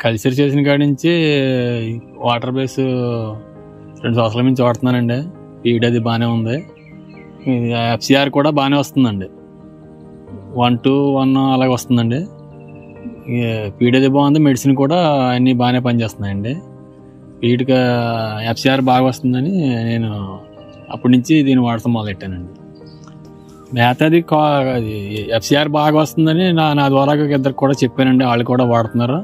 Culture చేసిన కాడి నుంచి వాటర్ బేస్ 2 సంవత్సరాల నుంచి వాడుతున్నానండి. ఫీడ్ అది బాగానే ఉంది. FCR కూడా బాగానే వస్తుందండి. 1 to 1 అలాగే వస్తుందండి. ఫీడ్ అది బాగుంది. మెడిసిన్ కూడా అన్నీ బాగానే పనిచేస్తున్నాయండి. ఫీడ్గా FCR బాగా వస్తుందని నేను అప్పటి నుంచి దీన్ని వాడటం మొదలెట్టానండి. మేత అది FCR బాగా వస్తుందని నా ద్వారా ఇద్దరికి కూడా చెప్పానండి. వాళ్ళు కూడా వాడుతున్నారు.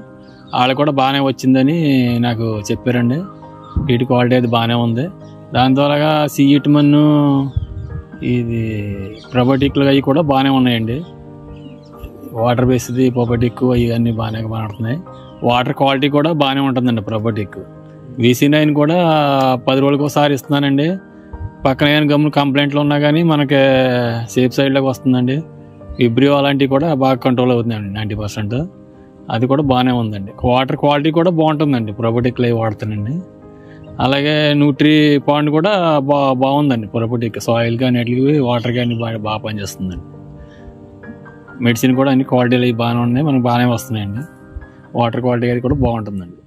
వాళ్ళు కూడా బాగానే వచ్చిందని నాకు చెప్పారండి. ఫీడ్ క్వాలిటీ అది బాగానే ఉంది. దాని ద్వారా సీయిట్మన్ ఇది ప్రొబయోటిక్లు అవి కూడా బాగానే ఉన్నాయండి. వాటర్ బేస్ది ప్రొబయోటిక్ ఇవన్నీ బాగానే మారుతున్నాయి. వాటర్ క్వాలిటీ కూడా బాగానే ఉంటుందండి. ప్రొబయోటిక్ VC9 కూడా 10 రోజులకు ఒకసారి ఇస్తున్నానండి. పక్కన ఏమైనా గమ్మున కంప్లైంట్లు ఉన్నా కానీ మనకి సేఫ్ సైడ్లోకి వస్తుందండి. విబ్రియో అలాంటివి కూడా బాగా కంట్రోల్ అవుతుందండి 90%. అది కూడా బాగానే ఉందండి. వాటర్ క్వాలిటీ కూడా బాగుంటుందండి. ప్రొబయోటిక్లు అవి వాడుతానండి. అలాగే న్యూట్రీ పాండ్ కూడా బాగుందండి. ప్రొబయోటిక్ సాయిల్ కానీ అట్లకి వాటర్ కానీ బాగా పనిచేస్తుందండి. మెడిసిన్ కూడా అన్ని క్వాలిటీలు అవి బాగానే ఉన్నాయి. మనకు బాగానే వస్తున్నాయండి. వాటర్ క్వాలిటీ అది కూడా బాగుంటుందండి.